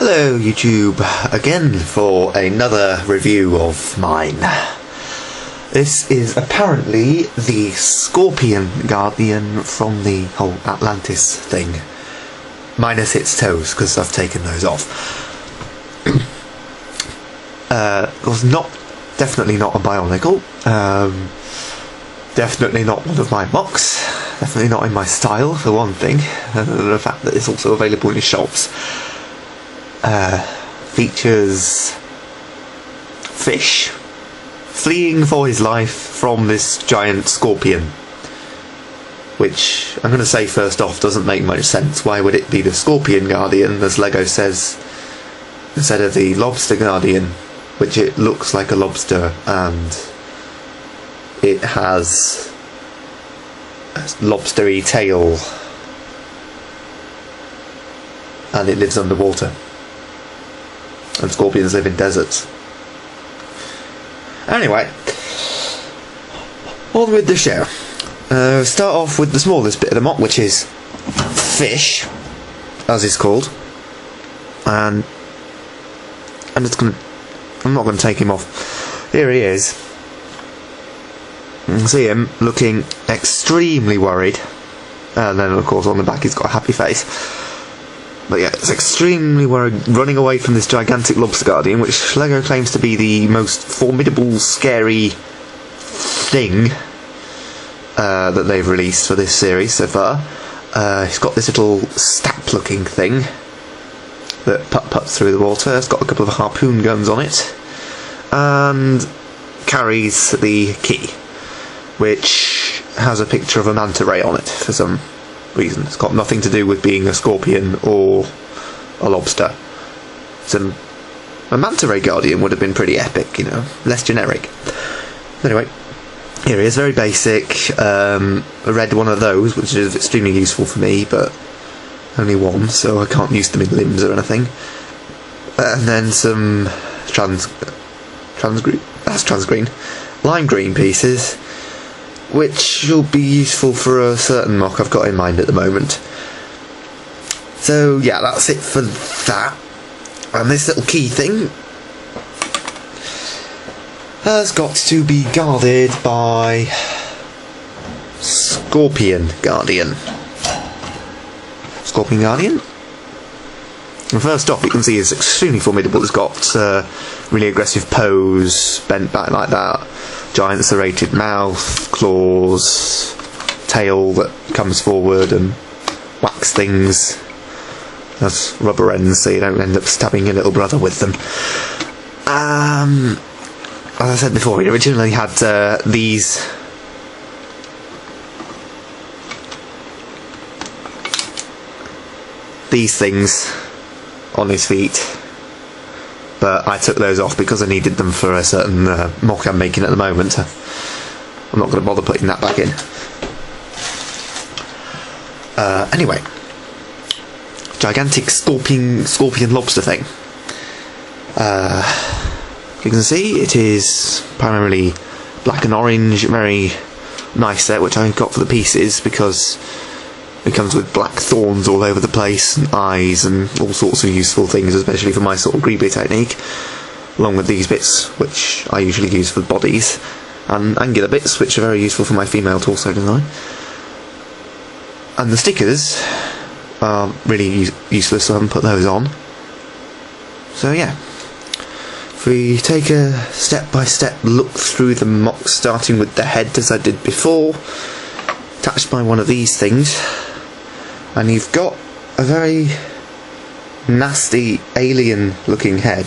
Hello YouTube, again for another review of mine. This is apparently the Scorpion Guardian from the whole Atlantis thing. Minus its toes, because I've taken those off. It was definitely not a Bionicle. Definitely not one of my mocks. Definitely not in my style, for one thing. The fact that it's also available in shops. Features fish fleeing for his life from this giant scorpion, which I'm going to say first off doesn't make much sense. Why would it be the Scorpion Guardian, as Lego says, instead of the Lobster Guardian, which it looks like a lobster and it has a lobstery tail and it lives underwater. And scorpions live in deserts. Anyway, on with the show. Start off with the smallest bit of the mock, which is fish, as it's called. And I'm not going to take him off. Here he is. You can see him looking extremely worried. And then, of course, on the back he's got a happy face. But yeah, it's extremely worried, running away from this gigantic Lobster Guardian, which LEGO claims to be the most formidable, scary thing that they've released for this series so far. He's got this little stap-looking thing that putt-putts through the water. It's got a couple of harpoon guns on it, and carries the key, which has a picture of a manta ray on it for some reason. It's got nothing to do with being a scorpion or a lobster. So a manta ray guardian would have been pretty epic, you know, less generic. Anyway, here he is, very basic. I read one of those, which is extremely useful for me, but only one, so I can't use them in limbs or anything. And then some transgreen, lime green pieces, which will be useful for a certain mock I've got in mind at the moment. So yeah, that's it for that. And this little key thing has got to be guarded by Scorpion Guardian. Scorpion Guardian? And first off, you can see it's extremely formidable. It's got really aggressive pose, bent back like that, giant serrated mouth, claws, tail that comes forward and whacks things. Has rubber ends so you don't end up stabbing your little brother with them. As I said before, he originally had these things on his feet, but I took those off because I needed them for a certain mock I'm making at the moment. I'm not going to bother putting that back in. Anyway, gigantic scorpion lobster thing. You can see it is primarily black and orange, very nice set, which I got for the pieces because it comes with black thorns all over the place, and eyes, and all sorts of useful things, especially for my sort of greeby technique, along with these bits, which I usually use for bodies, and angular bits, which are very useful for my female torso design. And the stickers are really useless, so I haven't put those on. So yeah, if we take a step-by-step look through the mock, starting with the head, as I did before, attached by one of these things. And you've got a very nasty alien looking head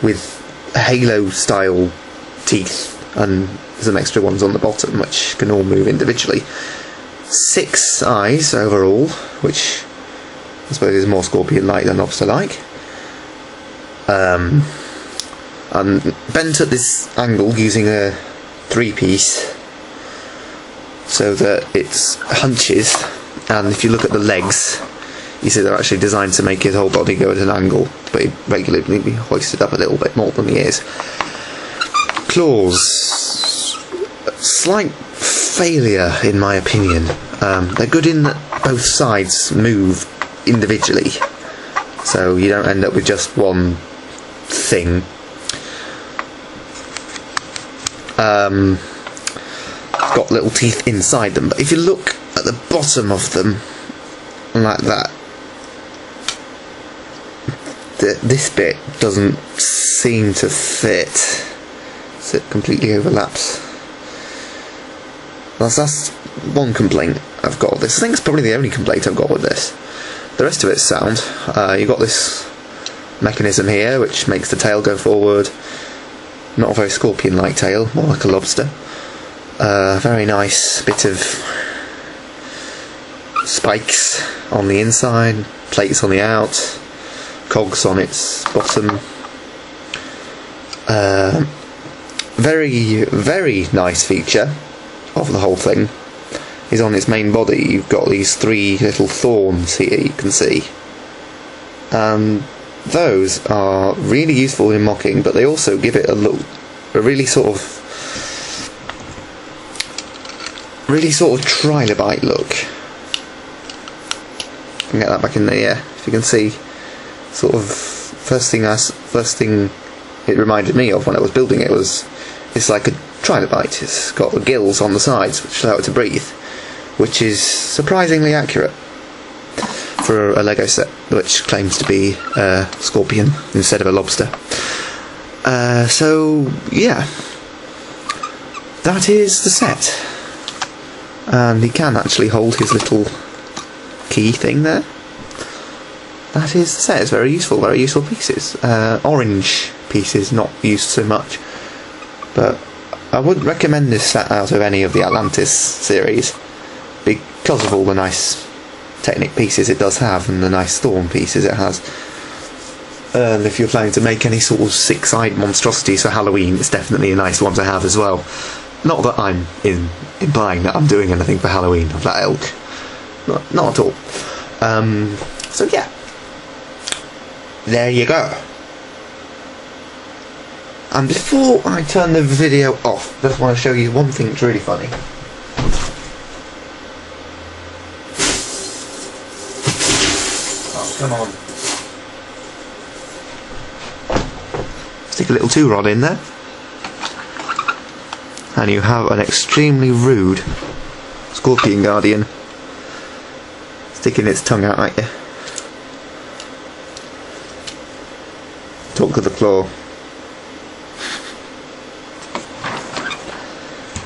with halo style teeth and some extra ones on the bottom which can all move individually. 6 eyes overall, which I suppose is more scorpion like than lobster like. And bent at this angle using a 3-piece so that it hunches. And if you look at the legs, you see they're actually designed to make his whole body go at an angle, but he'd regularly be hoisted up a little bit more than he is. Claws. Slight failure, in my opinion. They're good in that both sides move individually, so you don't end up with just one thing. It's got little teeth inside them, but if you look at the bottom of them like that, this bit doesn't seem to fit, so it completely overlaps. That's one complaint I've got with this. I think it's probably the only complaint I've got with this. The rest of it's sound. You've got this mechanism here which makes the tail go forward. Not a very scorpion-like tail, more like a lobster. Very nice bit of spikes on the inside, plates on the out, cogs on its bottom. Very, very nice feature of the whole thing is on its main body. You've got these 3 little thorns here you can see. Those are really useful in mocking, but they also give it a really sort of trilobite look. I can get that back in there, yeah. If you can see, sort of first thing it reminded me of when I was building it was, it's like a trilobite. It's got the gills on the sides which allow it to breathe, which is surprisingly accurate for a Lego set which claims to be a scorpion instead of a lobster. So yeah, that is the set, and he can actually hold his little key thing there. That is the set. It's very useful pieces. Orange pieces not used so much, but I wouldn't recommend this set out of any of the Atlantis series because of all the nice Technic pieces it does have and the nice Storm pieces it has. And if you're planning to make any sort of 6-eyed monstrosities for Halloween, it's definitely a nice one to have as well. Not that I'm implying that I'm doing anything for Halloween of that ilk. Not at all. So yeah, there you go. And before I turn the video off, I just want to show you one thing that's really funny. Oh, come on. Stick a little 2-rod in there, and you have an extremely rude scorpion guardian sticking its tongue out at you. Talk to the claw.